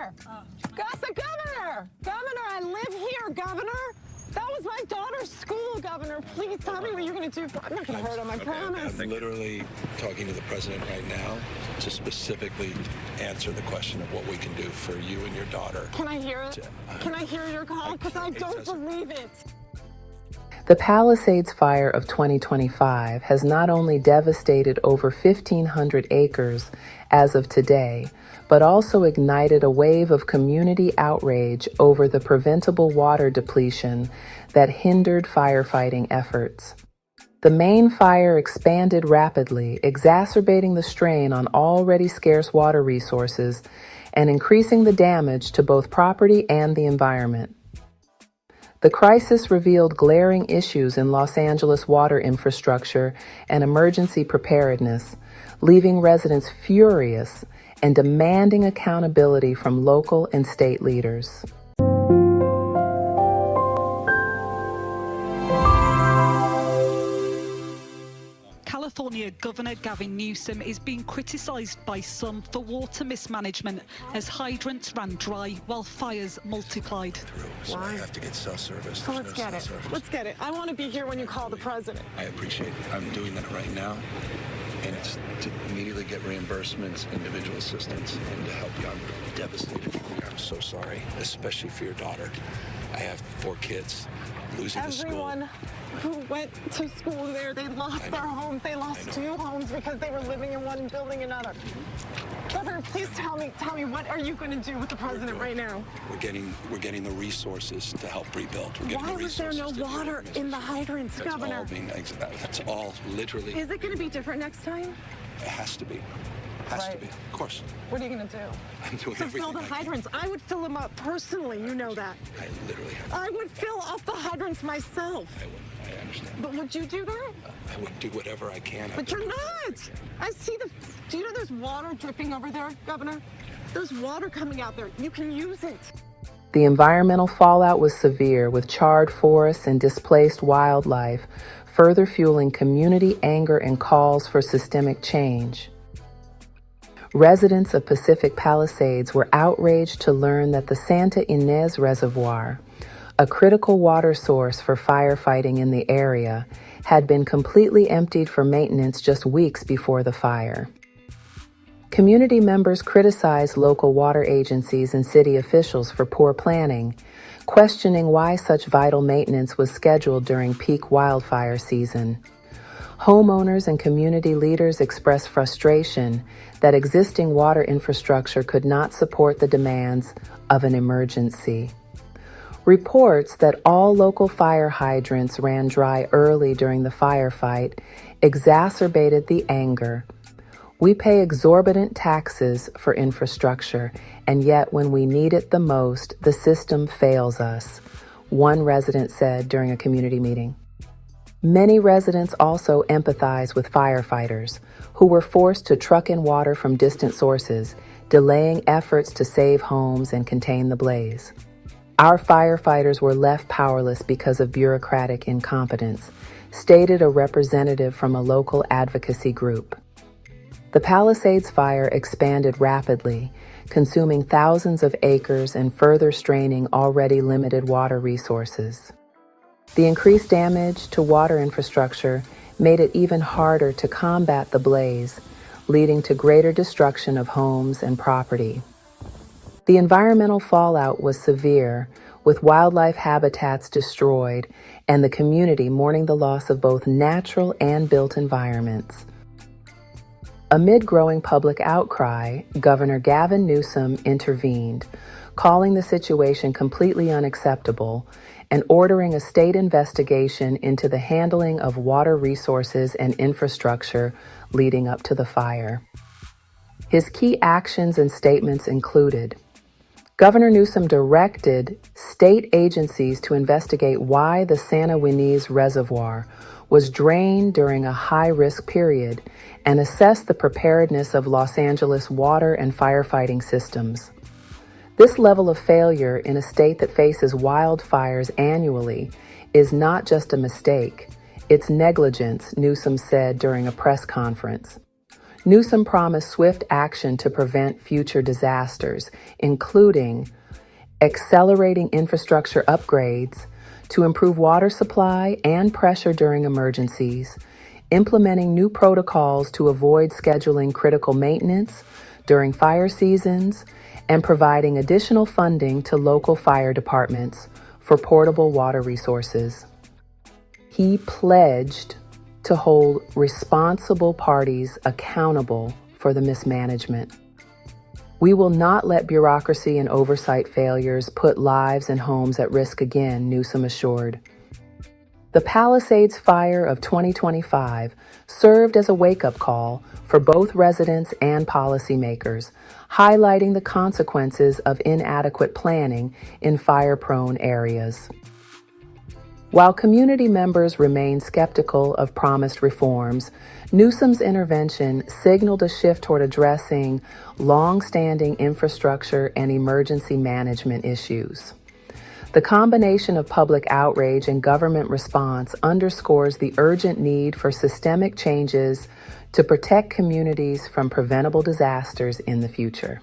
Governor! Governor! Governor, I live here, Governor! That was my daughter's school, Governor. Please tell me what you're going to do. I'm not going to hurt him, I promise. I'm literally talking to the president right now to specifically answer the question of what we can do for you and your daughter. Can I hear it? Can I hear your call? Because I don't believe it. The Palisades Fire of 2025 has not only devastated over 1,500 acres as of today, but also ignited a wave of community outrage over the preventable water depletion that hindered firefighting efforts. The main fire expanded rapidly, exacerbating the strain on already scarce water resources and increasing the damage to both property and the environment. The crisis revealed glaring issues in Los Angeles water infrastructure and emergency preparedness, leaving residents furious and demanding accountability from local and state leaders. California Governor Gavin Newsom is being criticised by some for water mismanagement as hydrants ran dry while fires multiplied. So I have to get cell service. So let's get it. Let's get it. I want to be here when you call the president. I appreciate it. I'm doing that right now. And it's to immediately get reimbursements, individual assistance, and to help you. I'm devastated. I'm so sorry, especially for your daughter. I have 4 kids. Losing the school. Everyone who went to school there, they lost their homes. They lost 2 homes because they were living in one and building another. Governor, please tell me, what are you going to do with the president right now? We're getting the resources to help rebuild. Why was there no water in the hydrants, Governor? That's all literally. Is it going to be different next time? It has to be. Has to be, of course. What are you going to do? I'm doing to everything fill the hydrants. I would fill them up personally, you know that. I literally have. I would fill up the hydrants myself. I understand. But would you do that? I would do whatever I can. But you're not. I see do you know there's water dripping over there, Governor? There's water coming out there. You can use it. The environmental fallout was severe, with charred forests and displaced wildlife, further fueling community anger and calls for systemic change. Residents of Pacific Palisades were outraged to learn that the Santa Ynez Reservoir, a critical water source for firefighting in the area, had been completely emptied for maintenance just weeks before the fire. Community members criticized local water agencies and city officials for poor planning, questioning why such vital maintenance was scheduled during peak wildfire season. Homeowners and community leaders expressed frustration that existing water infrastructure could not support the demands of an emergency. Reports that all local fire hydrants ran dry early during the firefight exacerbated the anger. We pay exorbitant taxes for infrastructure, and yet when we need it the most, the system fails us, one resident said during a community meeting. Many residents also empathize with firefighters who were forced to truck in water from distant sources, delaying efforts to save homes and contain the blaze. Our firefighters were left powerless because of bureaucratic incompetence, stated a representative from a local advocacy group. The Palisades Fire expanded rapidly, consuming thousands of acres and further straining already limited water resources. The increased damage to water infrastructure made it even harder to combat the blaze, leading to greater destruction of homes and property. The environmental fallout was severe, with wildlife habitats destroyed and the community mourning the loss of both natural and built environments. Amid growing public outcry, Governor Gavin Newsom intervened, calling the situation completely unacceptable and ordering a state investigation into the handling of water resources and infrastructure leading up to the fire. His key actions and statements included: Governor Newsom directed state agencies to investigate why the Santa Ynez Reservoir was drained during a high-risk period and assess the preparedness of Los Angeles water and firefighting systems. This level of failure in a state that faces wildfires annually is not just a mistake, it's negligence, Newsom said during a press conference. Newsom promised swift action to prevent future disasters, including accelerating infrastructure upgrades to improve water supply and pressure during emergencies, implementing new protocols to avoid scheduling critical maintenance during fire seasons, and providing additional funding to local fire departments for portable water resources. He pledged to hold responsible parties accountable for the mismanagement. We will not let bureaucracy and oversight failures put lives and homes at risk again, Newsom assured. The Palisades Fire of 2025 served as a wake-up call for both residents and policymakers, highlighting the consequences of inadequate planning in fire-prone areas. While community members remain skeptical of promised reforms, Newsom's intervention signaled a shift toward addressing long-standing infrastructure and emergency management issues. The combination of public outrage and government response underscores the urgent need for systemic changes to protect communities from preventable disasters in the future.